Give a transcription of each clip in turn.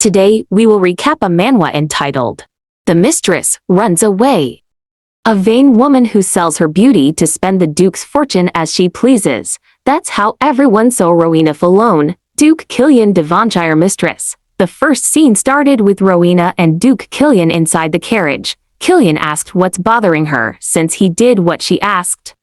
Today, we will recap a manhwa entitled, The Mistress Runs Away. A vain woman who sells her beauty to spend the Duke's fortune as she pleases. That's how everyone saw Rowena Falone, Duke Killian Devonshire mistress. The first scene started with Rowena and Duke Killian inside the carriage. Killian asked what's bothering her since he did what she asked.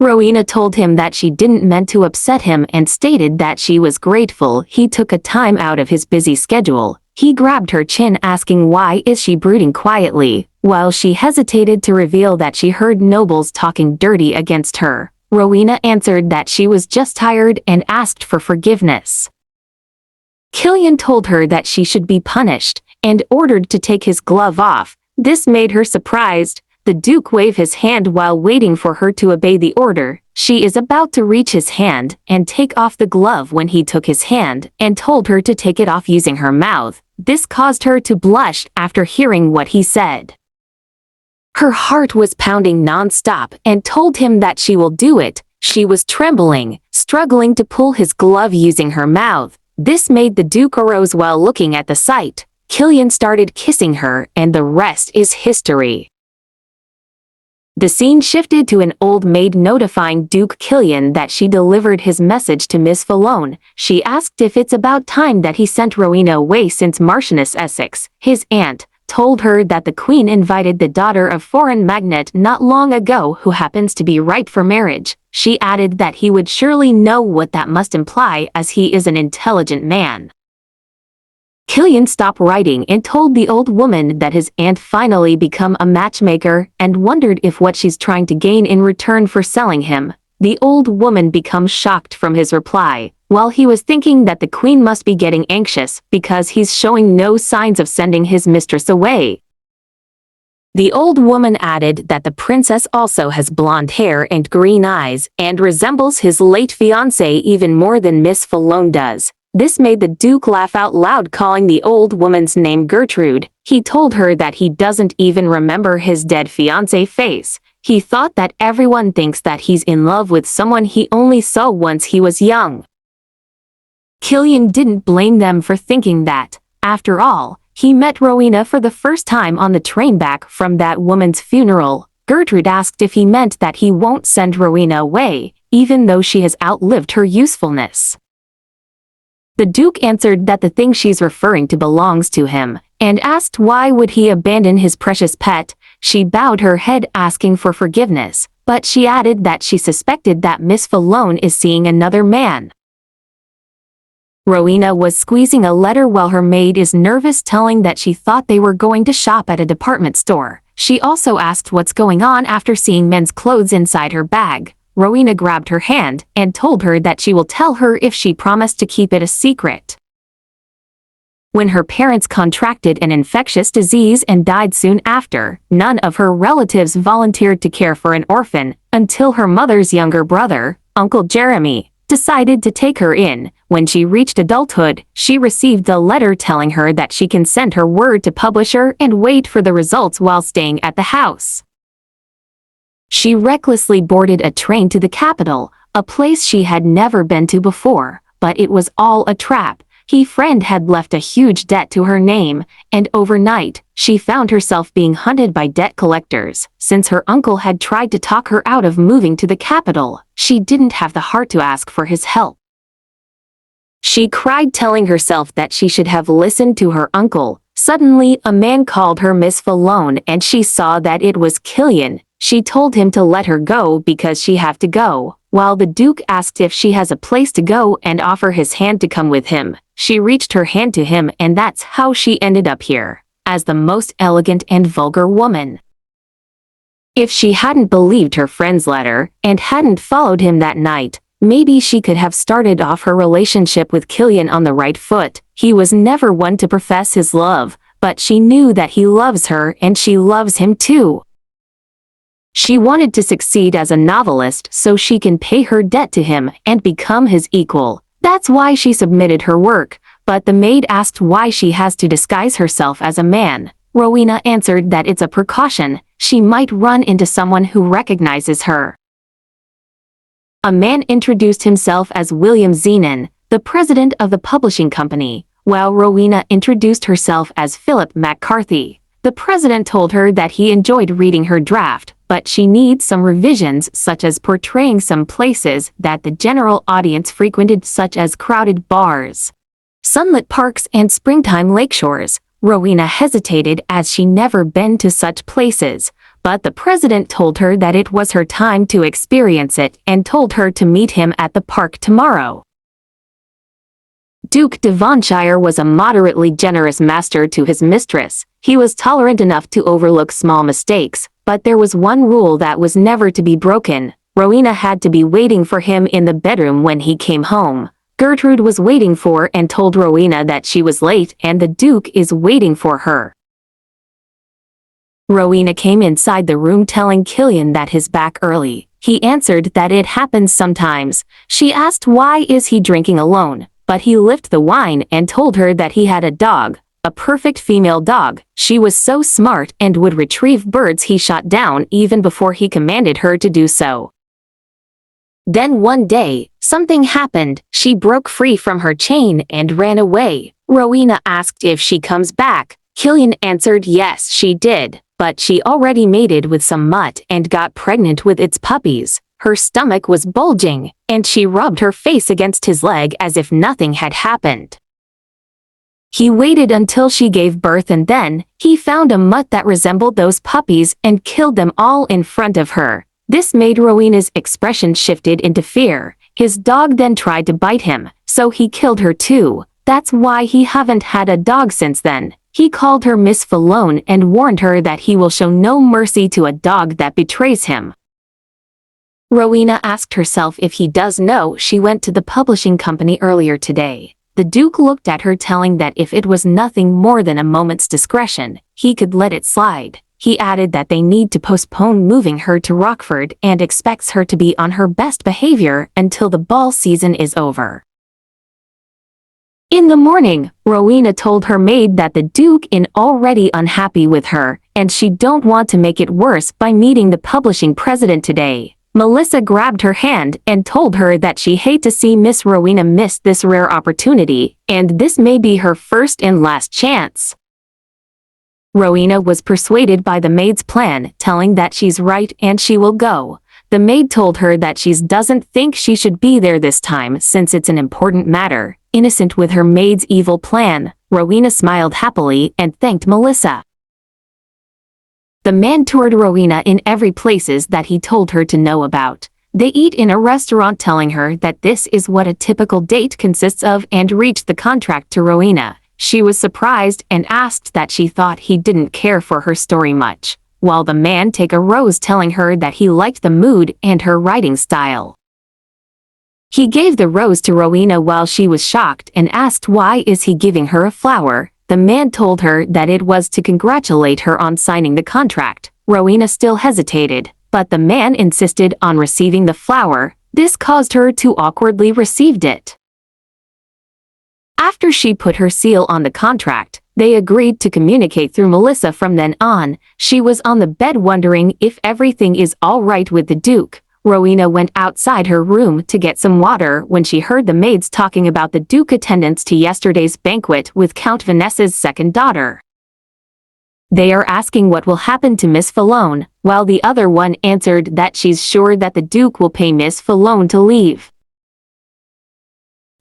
Rowena told him that she didn't meant to upset him and stated that she was grateful he took a time out of his busy schedule. He grabbed her chin asking why is she brooding quietly, while she hesitated to reveal that she heard nobles talking dirty against her. Rowena answered that she was just tired and asked for forgiveness. Killian told her that she should be punished and ordered to take his glove off. This made her surprised. The Duke waved his hand while waiting for her to obey the order. She is about to reach his hand and take off the glove when he took his hand and told her to take it off using her mouth. This caused her to blush after hearing what he said. Her heart was pounding non-stop and told him that she will do it. She was trembling, struggling to pull his glove using her mouth. This made the Duke arose while looking at the sight. Killian started kissing her and the rest is history. The scene shifted to an old maid notifying Duke Killian that she delivered his message to Miss Falone. She asked if it's about time that he sent Rowena away since Marchioness Essex, his aunt, told her that the Queen invited the daughter of foreign magnate not long ago who happens to be ripe for marriage. She added that he would surely know what that must imply as he is an intelligent man. Killian stopped writing and told the old woman that his aunt finally become a matchmaker and wondered if what she's trying to gain in return for selling him. The old woman becomes shocked from his reply, while he was thinking that the Queen must be getting anxious because he's showing no signs of sending his mistress away. The old woman added that the princess also has blonde hair and green eyes and resembles his late fiancé even more than Miss Falone does. This made the Duke laugh out loud, calling the old woman's name Gertrude. He told her that he doesn't even remember his dead fiancé face. He thought that everyone thinks that he's in love with someone he only saw once he was young. Killian didn't blame them for thinking that. After all, he met Rowena for the first time on the train back from that woman's funeral. Gertrude asked if he meant that he won't send Rowena away, even though she has outlived her usefulness. The Duke answered that the thing she's referring to belongs to him, and asked why would he abandon his precious pet. She bowed her head asking for forgiveness, but she added that she suspected that Miss Falone is seeing another man. Rowena was squeezing a letter while her maid is nervous, telling that she thought they were going to shop at a department store. She also asked what's going on after seeing men's clothes inside her bag. Rowena grabbed her hand and told her that she will tell her if she promised to keep it a secret. When her parents contracted an infectious disease and died soon after, none of her relatives volunteered to care for an orphan until her mother's younger brother, Uncle Jeremy, decided to take her in. When she reached adulthood, she received a letter telling her that she can send her word to publisher and wait for the results while staying at the house. She recklessly boarded a train to the capital, a place she had never been to before, but it was all a trap. Her friend had left a huge debt to her name, and overnight, she found herself being hunted by debt collectors. Since her uncle had tried to talk her out of moving to the capital, she didn't have the heart to ask for his help. She cried, telling herself that she should have listened to her uncle. Suddenly, a man called her Miss Falone and she saw that it was Killian. She told him to let her go because she have to go, while the Duke asked if she has a place to go and offer his hand to come with him. She reached her hand to him and that's how she ended up here, as the most elegant and vulgar woman. If she hadn't believed her friend's letter and hadn't followed him that night, maybe she could have started off her relationship with Killian on the right foot. He was never one to profess his love, but she knew that he loves her and she loves him too. She wanted to succeed as a novelist so she can pay her debt to him and become his equal. That's why she submitted her work, but the maid asked why she has to disguise herself as a man. Rowena answered that it's a precaution. She might run into someone who recognizes her. A man introduced himself as William Zenon, the president of the publishing company. while Rowena introduced herself as Philip McCarthy. The president told her that he enjoyed reading her draft, but she needs some revisions, such as portraying some places that the general audience frequented, such as crowded bars, sunlit parks, and springtime lakeshores. Rowena hesitated as she never been to such places, but the president told her that it was her time to experience it and told her to meet him at the park tomorrow. Duke Devonshire was a moderately generous master to his mistress. He was tolerant enough to overlook small mistakes, but there was one rule that was never to be broken. Rowena had to be waiting for him in the bedroom when he came home. Gertrude was waiting for and told Rowena that she was late and the Duke is waiting for her. Rowena came inside the room telling Killian that he's back early. He answered that it happens sometimes. She asked why is he drinking alone, but he lifted the wine and told her that he had a dog, a perfect female dog. She was so smart and would retrieve birds he shot down even before he commanded her to do so. Then one day, something happened. She broke free from her chain and ran away. Rowena asked if she comes back. Killian answered yes, she did, but she already mated with some mutt and got pregnant with its puppies. Her stomach was bulging, and she rubbed her face against his leg as if nothing had happened. He waited until she gave birth and then, he found a mutt that resembled those puppies and killed them all in front of her. This made Rowena's expression shifted into fear. His dog then tried to bite him, so he killed her too. That's why he haven't had a dog since then. He called her Miss Falone and warned her that he will show no mercy to a dog that betrays him. Rowena asked herself if he does know she went to the publishing company earlier today. The Duke looked at her telling that if it was nothing more than a moment's discretion, he could let it slide. He added that they need to postpone moving her to Rockford and expects her to be on her best behavior until the ball season is over. In the morning, Rowena told her maid that the Duke is already unhappy with her, and she don't want to make it worse by meeting the publishing president today. Melissa grabbed her hand and told her that she hated to see Miss Rowena miss this rare opportunity, and this may be her first and last chance. Rowena was persuaded by the maid's plan, telling that she's right and she will go. The maid told her that she doesn't think she should be there this time since it's an important matter. Innocent with her maid's evil plan, Rowena smiled happily and thanked Melissa. The man toured Rowena in every places that he told her to know about. They eat in a restaurant telling her that this is what a typical date consists of and reached the contract to Rowena. She was surprised and asked that she thought he didn't care for her story much, while the man took a rose telling her that he liked the mood and her writing style. He gave the rose to Rowena while she was shocked and asked why is he giving her a flower. The man told her that it was to congratulate her on signing the contract. Rowena still hesitated, but the man insisted on receiving the flower. This caused her to awkwardly receive it. After she put her seal on the contract, they agreed to communicate through Melissa from then on. She was on the bed wondering if everything is all right with the Duke. Rowena went outside her room to get some water when she heard the maids talking about the Duke attendance to yesterday's banquet with Count Vanessa's second daughter. They are asking what will happen to Miss Falone, while the other one answered that she's sure that the Duke will pay Miss Falone to leave.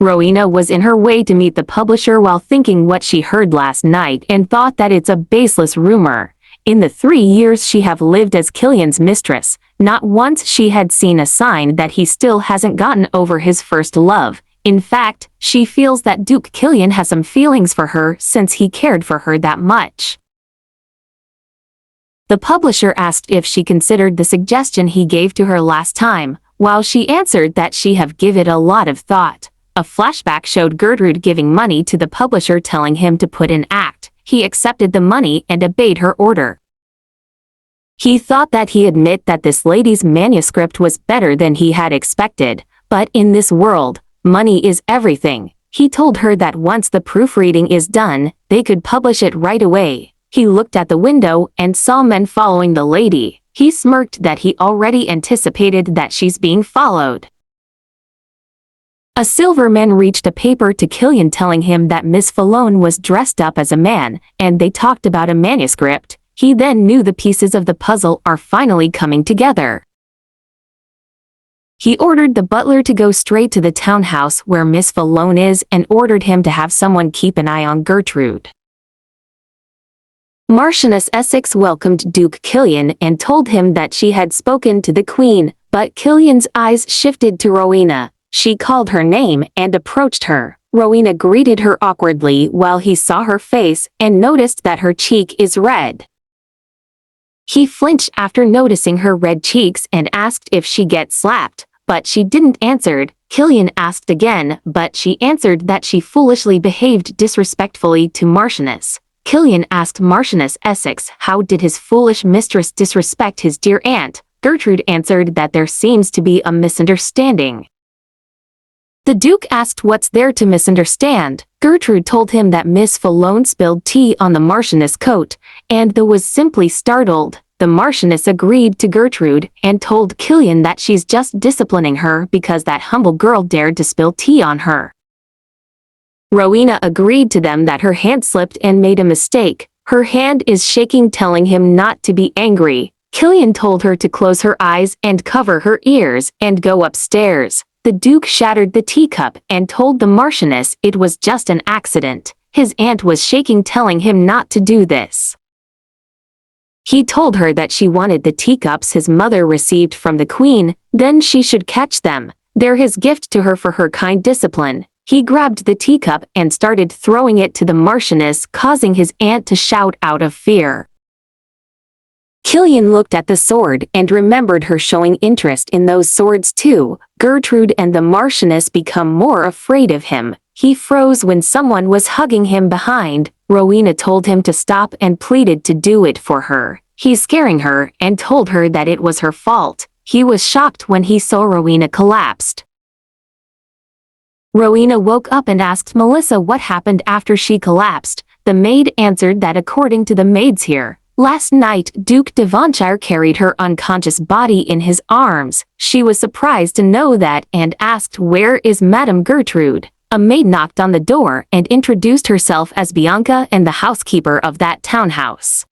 Rowena was in her way to meet the publisher while thinking what she heard last night and thought that it's a baseless rumor. In the 3 years she have lived as Killian's mistress, not once she had seen a sign that he still hasn't gotten over his first love. In fact, she feels that Duke Killian has some feelings for her since he cared for her that much. The publisher asked if she considered the suggestion he gave to her last time, while she answered that she have given it a lot of thought. A flashback showed Gertrude giving money to the publisher telling him to put an act. He accepted the money and obeyed her order. He thought that he admit that this lady's manuscript was better than he had expected, but in this world, money is everything. He told her that once the proofreading is done, they could publish it right away. He looked at the window and saw men following the lady. He smirked that he already anticipated that she's being followed. A silverman reached a paper to Killian telling him that Miss Falone was dressed up as a man, and they talked about a manuscript. He then knew the pieces of the puzzle are finally coming together. He ordered the butler to go straight to the townhouse where Miss Falone is and ordered him to have someone keep an eye on Gertrude. Marchioness Essex welcomed Duke Killian and told him that she had spoken to the Queen, but Killian's eyes shifted to Rowena. She called her name and approached her. Rowena greeted her awkwardly while he saw her face and noticed that her cheek is red. He flinched after noticing her red cheeks and asked if she get slapped, but she didn't answer. Killian asked again, but she answered that she foolishly behaved disrespectfully to Marchioness. Killian asked Marchioness Essex how did his foolish mistress disrespect his dear aunt. Gertrude answered that there seems to be a misunderstanding. The Duke asked what's there to misunderstand. Gertrude told him that Miss Falone spilled tea on the Marchioness coat, and the was simply startled. The Marchioness agreed to Gertrude and told Killian that she's just disciplining her because that humble girl dared to spill tea on her. Rowena agreed to them that her hand slipped and made a mistake. Her hand is shaking, telling him not to be angry. Killian told her to close her eyes and cover her ears and go upstairs. The Duke shattered the teacup and told the Marchioness it was just an accident. His aunt was shaking, telling him not to do this. He told her that she wanted the teacups his mother received from the Queen, then she should catch them. They're his gift to her for her kind discipline. He grabbed the teacup and started throwing it to the Marchioness, causing his aunt to shout out of fear. Killian looked at the sword and remembered her showing interest in those swords too. Gertrude and the Marchioness become more afraid of him. He froze when someone was hugging him behind. Rowena told him to stop and pleaded to do it for her. He's scaring her and told her that it was her fault. He was shocked when he saw Rowena collapsed. Rowena woke up and asked Melissa what happened after she collapsed. The maid answered that according to the maids here, last night Duke Devonshire carried her unconscious body in his arms. She was surprised to know that and asked where is Madame Gertrude. A maid knocked on the door and introduced herself as Bianca and the housekeeper of that townhouse.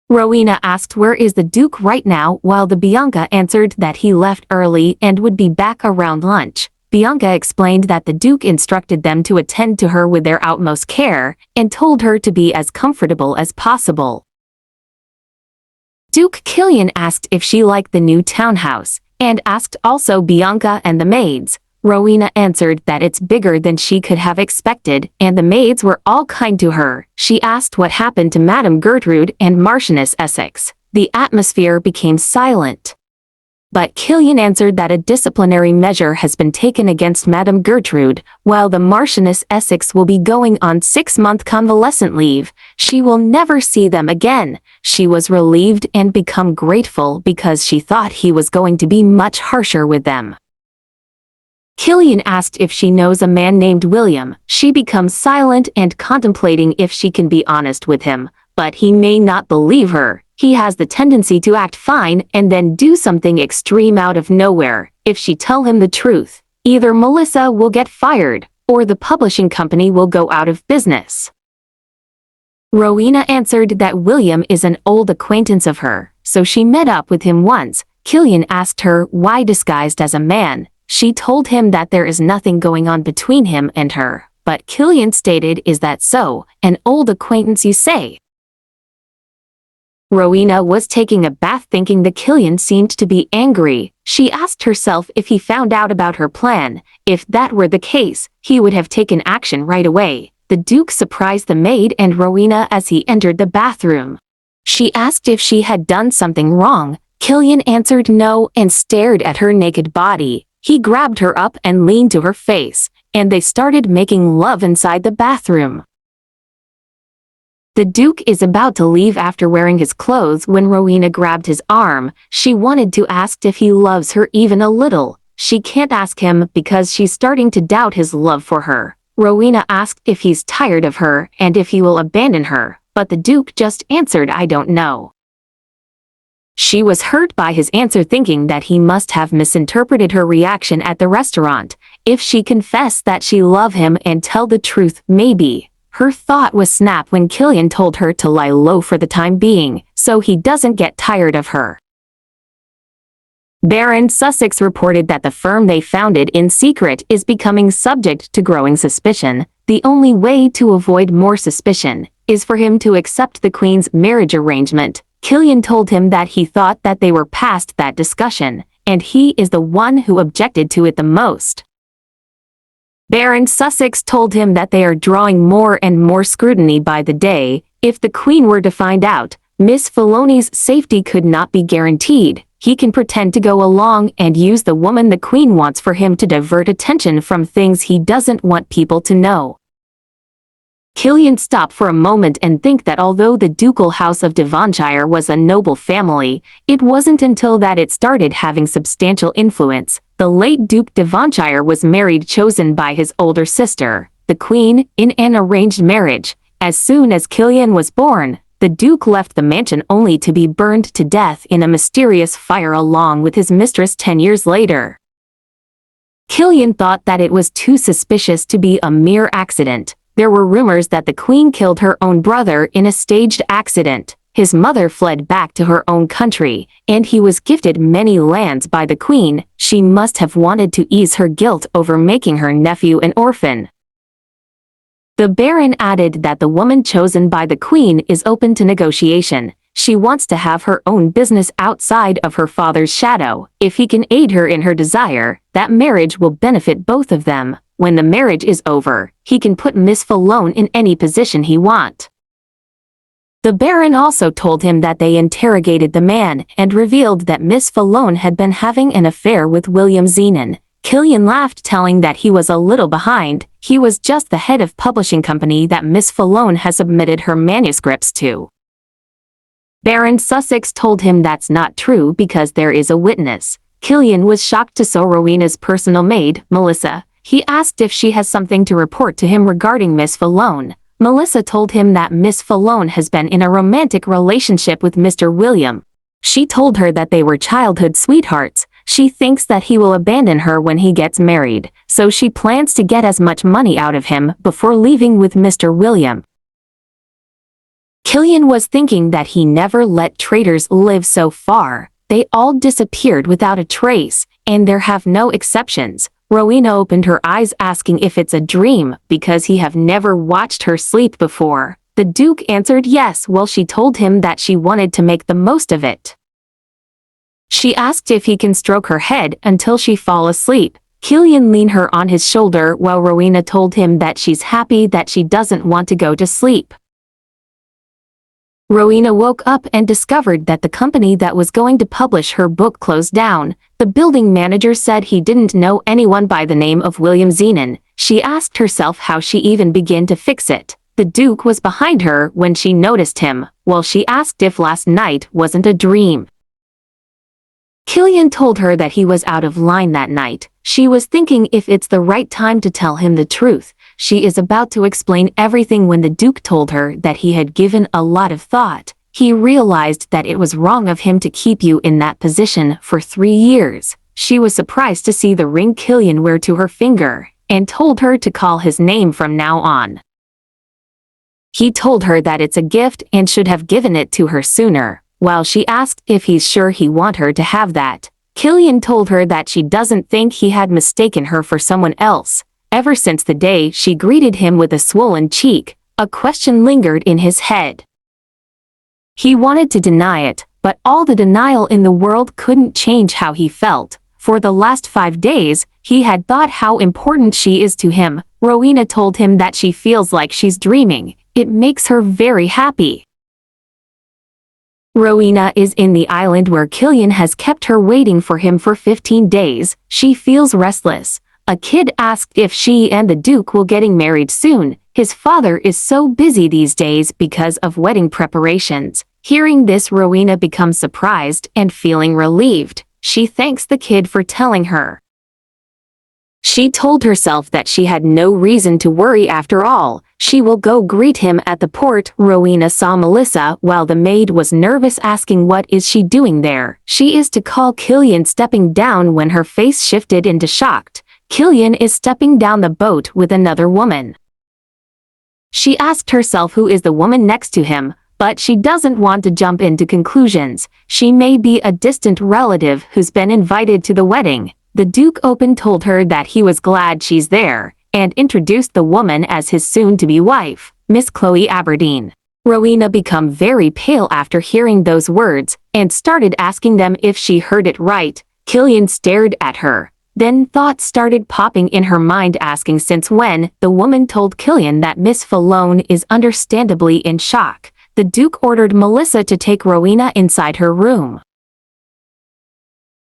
Rowena asked where is the Duke right now, while the Bianca answered that he left early and would be back around lunch. Bianca explained that the Duke instructed them to attend to her with their utmost care, and told her to be as comfortable as possible. Duke Killian asked if she liked the new townhouse, and asked also Bianca and the maids. Rowena answered that it's bigger than she could have expected, and the maids were all kind to her. She asked what happened to Madame Gertrude and Marchioness Essex. The atmosphere became silent. But Killian answered that a disciplinary measure has been taken against Madame Gertrude, while the Marchioness Essex will be going on 6-month convalescent leave. She will never see them again. She was relieved and become grateful because she thought he was going to be much harsher with them. Killian asked if she knows a man named William. She becomes silent and contemplating if she can be honest with him, but he may not believe her. He has the tendency to act fine and then do something extreme out of nowhere. If she tell him the truth, either Melissa will get fired, or the publishing company will go out of business. Rowena answered that William is an old acquaintance of her, so she met up with him once. Killian asked her why disguised as a man. She told him that there is nothing going on between him and her, but Killian stated, is that so, an old acquaintance you say? Rowena was taking a bath thinking that Killian seemed to be angry. She asked herself if he found out about her plan. If that were the case, he would have taken action right away. The Duke surprised the maid and Rowena as he entered the bathroom. She asked if she had done something wrong. Killian answered no and stared at her naked body. He grabbed her up and leaned to her face, and they started making love inside the bathroom. The Duke is about to leave after wearing his clothes when Rowena grabbed his arm. She wanted to ask if he loves her even a little. She can't ask him because she's starting to doubt his love for her. Rowena asked if he's tired of her and if he will abandon her, but the Duke just answered, I don't know. She was hurt by his answer, thinking that he must have misinterpreted her reaction at the restaurant, If she confessed that she loved him and tell the truth, maybe. Her thought was snapped when Killian told her to lie low for the time being, so he doesn't get tired of her. Baron Sussex reported that the firm they founded in secret is becoming subject to growing suspicion. The only way to avoid more suspicion is for him to accept the Queen's marriage arrangement. Killian told him that he thought that they were past that discussion, and he is the one who objected to it the most. Baron Sussex told him that they are drawing more and more scrutiny by the day. If the Queen were to find out, Miss Filoni's safety could not be guaranteed. He can pretend to go along and use the woman the Queen wants for him to divert attention from things he doesn't want people to know. Killian stopped for a moment and think that although the ducal house of Devonshire was a noble family, it wasn't until that it started having substantial influence. The late Duke Devonshire was married chosen by his older sister, the Queen, in an arranged marriage. As soon as Killian was born, the Duke left the mansion only to be burned to death in a mysterious fire along with his mistress 10 years later. Killian thought that it was too suspicious to be a mere accident. There were rumors that the Queen killed her own brother in a staged accident. His mother fled back to her own country, and he was gifted many lands by the Queen. She must have wanted to ease her guilt over making her nephew an orphan. The Baron added that the woman chosen by the Queen is open to negotiation. She wants to have her own business outside of her father's shadow. If he can aid her in her desire, that marriage will benefit both of them. When the marriage is over, he can put Miss Filone in any position he wants. The Baron also told him that they interrogated the man and revealed that Miss Filone had been having an affair with William Zenon. Killian laughed, telling that he was a little behind. He was just the head of publishing company that Miss Filone has submitted her manuscripts to. Baron Sussex told him that's not true because there is a witness. Killian was shocked to saw Rowena's personal maid, Melissa. He asked if she has something to report to him regarding Miss Filone. Melissa told him that Miss Filone has been in a romantic relationship with Mr. William. She told her that they were childhood sweethearts. She thinks that he will abandon her when he gets married, so she plans to get as much money out of him before leaving with Mr. William. Killian was thinking that he never let traitors live so far. They all disappeared without a trace, and there have no exceptions. Rowena opened her eyes, asking if it's a dream, because he have never watched her sleep before. The Duke answered yes while she told him that she wanted to make the most of it. She asked if he can stroke her head until she fall asleep. Killian leaned her on his shoulder while Rowena told him that she's happy that she doesn't want to go to sleep. Rowena woke up and discovered that the company that was going to publish her book closed down. The building manager said he didn't know anyone by the name of William Zenon. She asked herself how she even began to fix it. The Duke was behind her when she noticed him, while she asked if last night wasn't a dream. Killian told her that he was out of line that night. She was thinking if it's the right time to tell him the truth. She is about to explain everything when the Duke told her that he had given a lot of thought. He realized that it was wrong of him to keep you in that position for 3 years. She was surprised to see the ring Killian wear to her finger, and told her to call his name from now on. He told her that it's a gift and should have given it to her sooner. While she asked if he's sure he want her to have that, Killian told her that she doesn't think he had mistaken her for someone else. Ever since the day she greeted him with a swollen cheek, a question lingered in his head. He wanted to deny it, but all the denial in the world couldn't change how he felt. For the last 5 days, he had thought how important she is to him. Rowena told him that she feels like she's dreaming. It makes her very happy. Rowena is in the island where Killian has kept her waiting for him for 15 days. She feels restless. A kid asked if she and the Duke will getting married soon. His father is so busy these days because of wedding preparations. Hearing this, Rowena becomes surprised and feeling relieved. She thanks the kid for telling her. She told herself that she had no reason to worry after all. She will go greet him at the port. Rowena saw Melissa while the maid was nervous, asking what is she doing there. She is to call Killian, stepping down when her face shifted into shocked. Killian is stepping down the boat with another woman. She asked herself who is the woman next to him, but she doesn't want to jump into conclusions. She may be a distant relative who's been invited to the wedding. The Duke told her that he was glad she's there, and introduced the woman as his soon-to-be wife, Miss Chloe Aberdeen. Rowena became very pale after hearing those words, and started asking them if she heard it right. Killian stared at her. Then thoughts started popping in her mind, asking since when. The woman told Killian that Miss Falone is understandably in shock. The Duke ordered Melissa to take Rowena inside her room.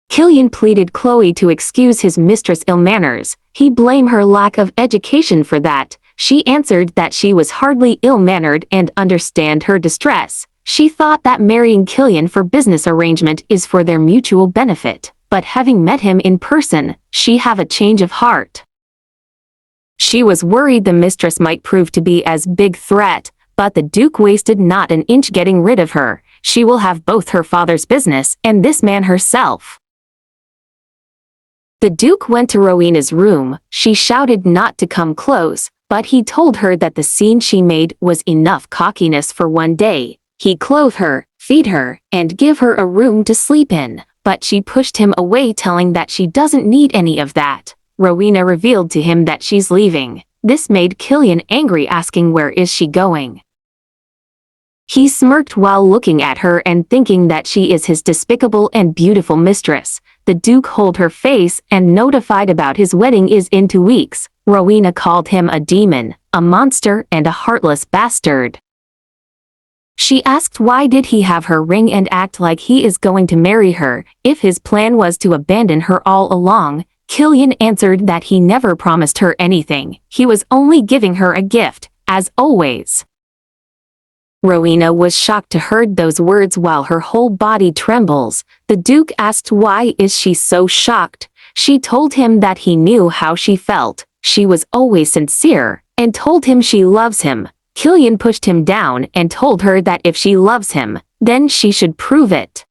Killian pleaded Chloe to excuse his mistress' ill manners. He blamed her lack of education for that. She answered that she was hardly ill-mannered and understand her distress. She thought that marrying Killian for business arrangement is for their mutual benefit, but having met him in person, she have a change of heart. She was worried the mistress might prove to be as big threat, but the Duke wasted not an inch getting rid of her. She will have both her father's business and this man herself. The Duke went to Rowena's room. She shouted not to come close, but he told her that the scene she made was enough cockiness for one day. He clothe her, feed her, and give her a room to sleep in, but she pushed him away, telling that she doesn't need any of that. Rowena revealed to him that she's leaving. This made Killian angry, asking where is she going. He smirked while looking at her and thinking that she is his despicable and beautiful mistress. The Duke hold her face and notified about his wedding is in 2 weeks. Rowena called him a demon, a monster, and a heartless bastard. She asked why did he have her ring and act like he is going to marry her, if his plan was to abandon her all along. Killian answered that he never promised her anything, he was only giving her a gift, as always. Rowena was shocked to heard those words while her whole body trembles. The Duke asked why is she so shocked. She told him that he knew how she felt. She was always sincere, and told him she loves him. Killian pushed him down and told her that if she loves him, then she should prove it.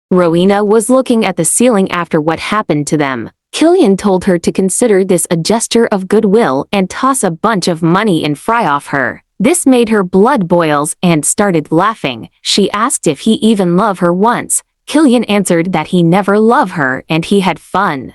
Rowena was looking at the ceiling after what happened to them. Killian told her to consider this a gesture of goodwill and toss a bunch of money and fry off her. This made her blood boils and started laughing. She asked if he even loved her once. Killian answered that he never loved her and he had fun.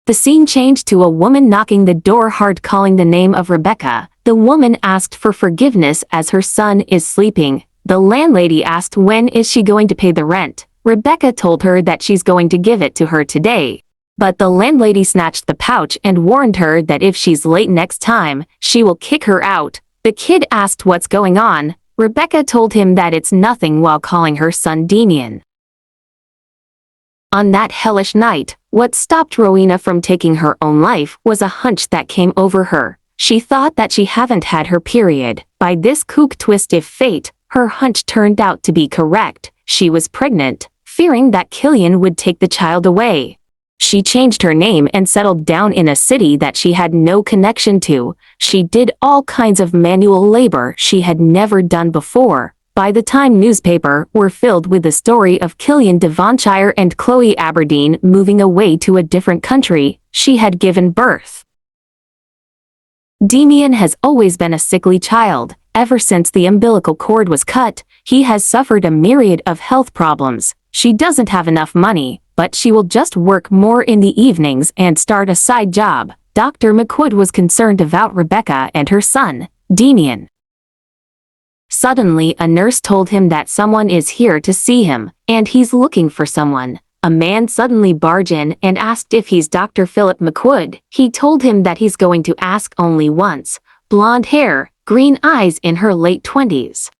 The scene changed to a woman knocking the door hard, calling the name of Rebecca. The woman asked for forgiveness as her son is sleeping. The landlady asked when is she going to pay the rent. Rebecca told her that she's going to give it to her today. But the landlady snatched the pouch and warned her that if she's late next time, she will kick her out. The kid asked what's going on. Rebecca told him that it's nothing while calling her son Damien. On that hellish night, what stopped Rowena from taking her own life was a hunch that came over her. She thought that she haven't had her period. By this kook twist of fate, her hunch turned out to be correct. She was pregnant, fearing that Killian would take the child away. She changed her name and settled down in a city that she had no connection to. She did all kinds of manual labor she had never done before. By the time newspapers were filled with the story of Killian Devonshire and Chloe Aberdeen moving away to a different country, she had given birth. Damien has always been a sickly child. Ever since the umbilical cord was cut, he has suffered a myriad of health problems. She doesn't have enough money, but she will just work more in the evenings and start a side job. Dr. McWood was concerned about Rebecca and her son, Damien. Suddenly, a nurse told him that someone is here to see him, and he's looking for someone. A man suddenly barged in and asked if he's Dr. Philip McWood. He told him that he's going to ask only once. Blonde hair, green eyes, in her late 20s.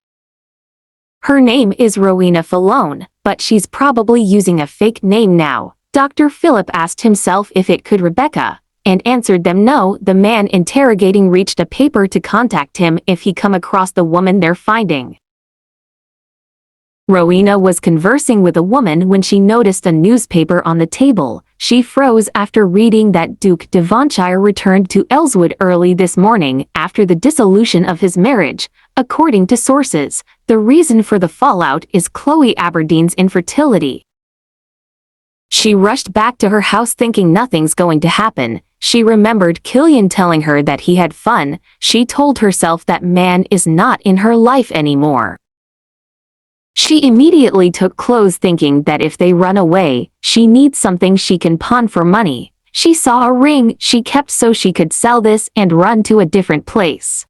Her name is Rowena Falone, but she's probably using a fake name now. Dr. Philip asked himself if it could Rebecca, and answered them no. The man interrogating reached a paper to contact him if he come across the woman they're finding. Rowena was conversing with a woman when she noticed a newspaper on the table. She froze after reading that Duke Devonshire returned to Elswood early this morning after the dissolution of his marriage. According to sources, the reason for the fallout is Chloe Aberdeen's infertility. She rushed back to her house thinking nothing's going to happen. She remembered Killian telling her that he had fun. She told herself that man is not in her life anymore. She immediately took clothes thinking that if they run away, she needs something she can pawn for money. She saw a ring she kept so she could sell this and run to a different place.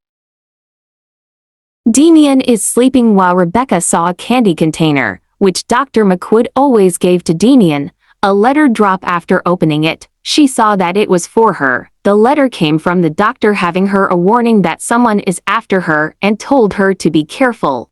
Damian is sleeping while Rebecca saw a candy container, which Dr. McWood always gave to Damian. A letter drop after opening it. She saw that it was for her. The letter came from the doctor having her a warning that someone is after her and told her to be careful.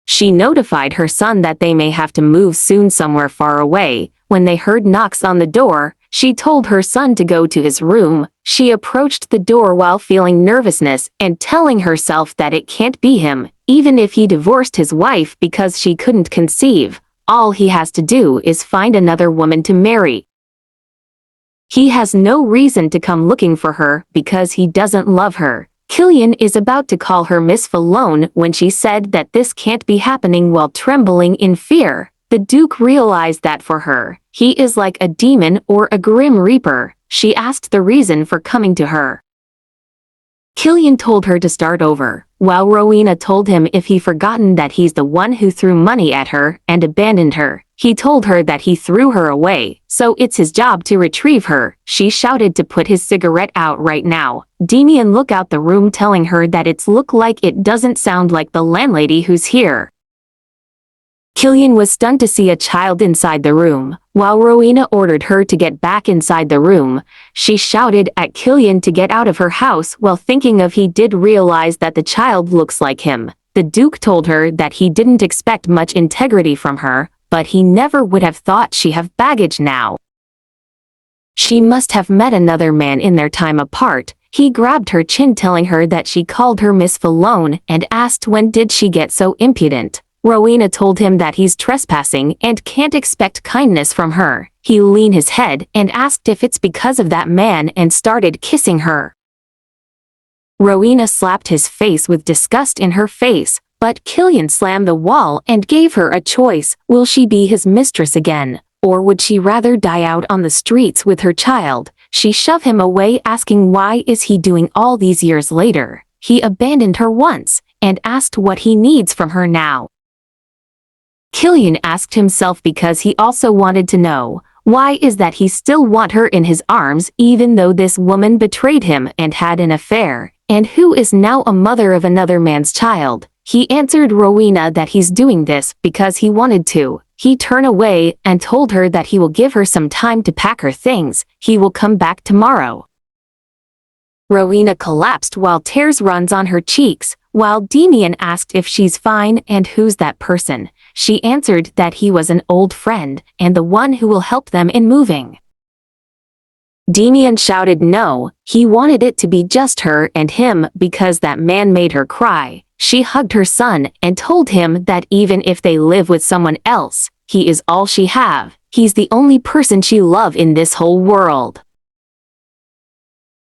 She notified her son that they may have to move soon somewhere far away. When they heard knocks on the door, she told her son to go to his room. She approached the door while feeling nervousness and telling herself that it can't be him, even if he divorced his wife because she couldn't conceive. All he has to do is find another woman to marry. He has no reason to come looking for her because he doesn't love her. Killian is about to call her Miss Falone when she said that this can't be happening while trembling in fear. The Duke realized that for her, he is like a demon or a grim reaper. She asked the reason for coming to her. Killian told her to start over, while Rowena told him if he forgotten that he's the one who threw money at her and abandoned her. He told her that he threw her away, so it's his job to retrieve her. She shouted to put his cigarette out right now. Damian looked out the room telling her that it's look like it doesn't sound like the landlady who's here. Killian was stunned to see a child inside the room. While Rowena ordered her to get back inside the room, she shouted at Killian to get out of her house while thinking of he did realize that the child looks like him. The Duke told her that he didn't expect much integrity from her, but he never would have thought she have baggage now. She must have met another man in their time apart. He grabbed her chin telling her that she called her Miss Falone and asked when did she get so impudent. Rowena told him that he's trespassing and can't expect kindness from her. He leaned his head and asked if it's because of that man and started kissing her. Rowena slapped his face with disgust in her face, but Killian slammed the wall and gave her a choice. Will she be his mistress again, or would she rather die out on the streets with her child? She shoved him away asking why is he doing all these years later. He abandoned her once and asked what he needs from her now. Killian asked himself because he also wanted to know, why is that he still want her in his arms even though this woman betrayed him and had an affair, and who is now a mother of another man's child? He answered Rowena that he's doing this because he wanted to. He turned away and told her that he will give her some time to pack her things. He will come back tomorrow. Rowena collapsed while tears runs on her cheeks, while Damian asked if she's fine and who's that person. She answered that he was an old friend and the one who will help them in moving. Damian shouted no, he wanted it to be just her and him because that man made her cry. She hugged her son and told him that even if they live with someone else, he is all she have. He's the only person she love in this whole world.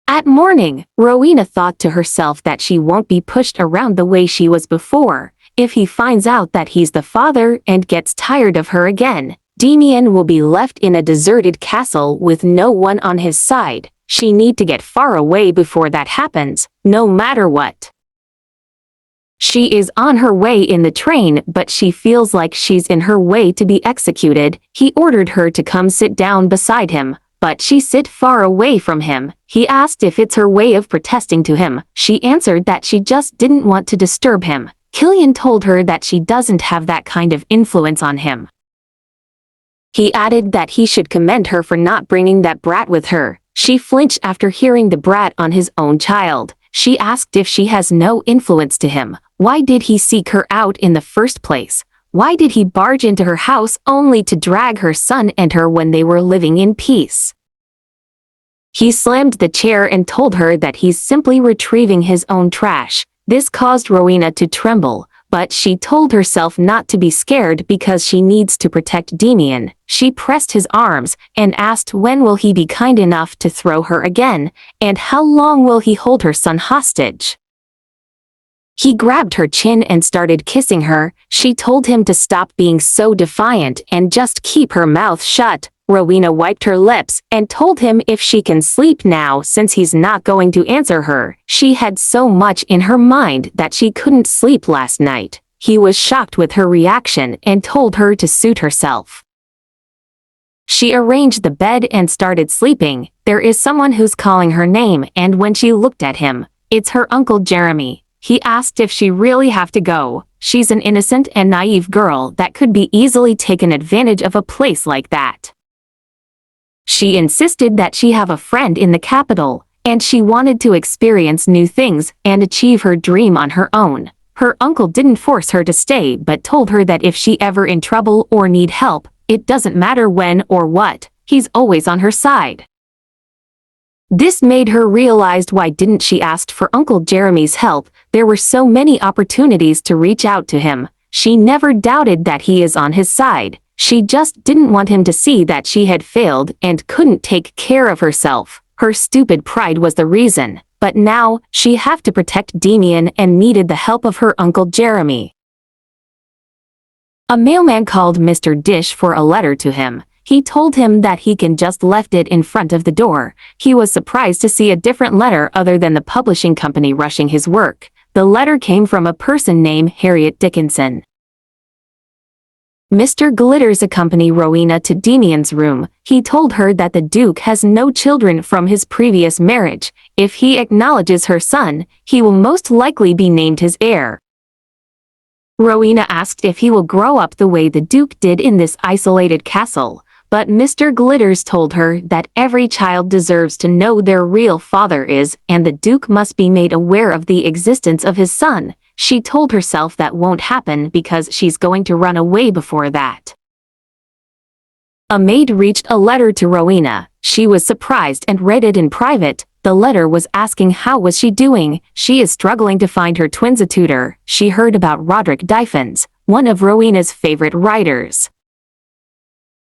At morning, Rowena thought to herself that she won't be pushed around the way she was before. If he finds out that he's the father and gets tired of her again, Damian will be left in a deserted castle with no one on his side. She need to get far away before that happens, no matter what. She is on her way in the train, but she feels like she's in her way to be executed. He ordered her to come sit down beside him, but she sit far away from him. He asked if it's her way of protesting to him. She answered that she just didn't want to disturb him. Killian told her that she doesn't have that kind of influence on him. He added that he should commend her for not bringing that brat with her. She flinched after hearing the brat on his own child. She asked if she has no influence to him. Why did he seek her out in the first place? Why did he barge into her house only to drag her son and her when they were living in peace? He slammed the chair and told her that he's simply retrieving his own trash. This caused Rowena to tremble, but she told herself not to be scared because she needs to protect Damian. She pressed his arms and asked when will he be kind enough to throw her again, and how long will he hold her son hostage. He grabbed her chin and started kissing her. She told him to stop being so defiant and just keep her mouth shut. Rowena wiped her lips and told him if she can sleep now since he's not going to answer her. She had so much in her mind that she couldn't sleep last night. He was shocked with her reaction and told her to suit herself. She arranged the bed and started sleeping. There is someone who's calling her name, and when she looked at him, it's her Uncle Jeremy. He asked if she really have to go. She's an innocent and naive girl that could be easily taken advantage of a place like that. She insisted that she have a friend in the capital, and she wanted to experience new things and achieve her dream on her own. Her uncle didn't force her to stay but told her that if she ever in trouble or need help, it doesn't matter when or what, he's always on her side. This made her realize why didn't she ask for Uncle Jeremy's help. There were so many opportunities to reach out to him. She never doubted that he is on his side. She just didn't want him to see that she had failed and couldn't take care of herself. Her stupid pride was the reason, but now she had to protect Damien and needed the help of her Uncle Jeremy. A mailman called Mr. Dish for a letter to him. He told him that he can just left it in front of the door. He was surprised to see a different letter other than the publishing company rushing his work. The letter came from a person named Harriet Dickinson. Mr. Glitters accompanied Rowena to Damien's room. He told her that the Duke has no children from his previous marriage. If he acknowledges her son, he will most likely be named his heir. Rowena asked if he will grow up the way the Duke did in this isolated castle, but Mr. Glitters told her that every child deserves to know their real father is, and the Duke must be made aware of the existence of his son. She told herself that won't happen because she's going to run away before that. A maid reached a letter to Rowena. She was surprised and read it in private. The letter was asking how was she doing. She is struggling to find her twins a tutor. She heard about Roderick Dyfens, one of Rowena's favorite writers.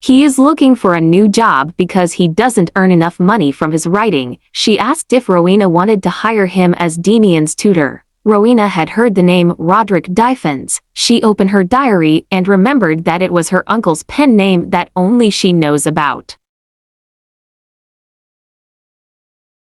He is looking for a new job because he doesn't earn enough money from his writing. She asked if Rowena wanted to hire him as Damien's tutor. Rowena had heard the name Roderick Dyfens. She opened her diary and remembered that it was her uncle's pen name that only she knows about.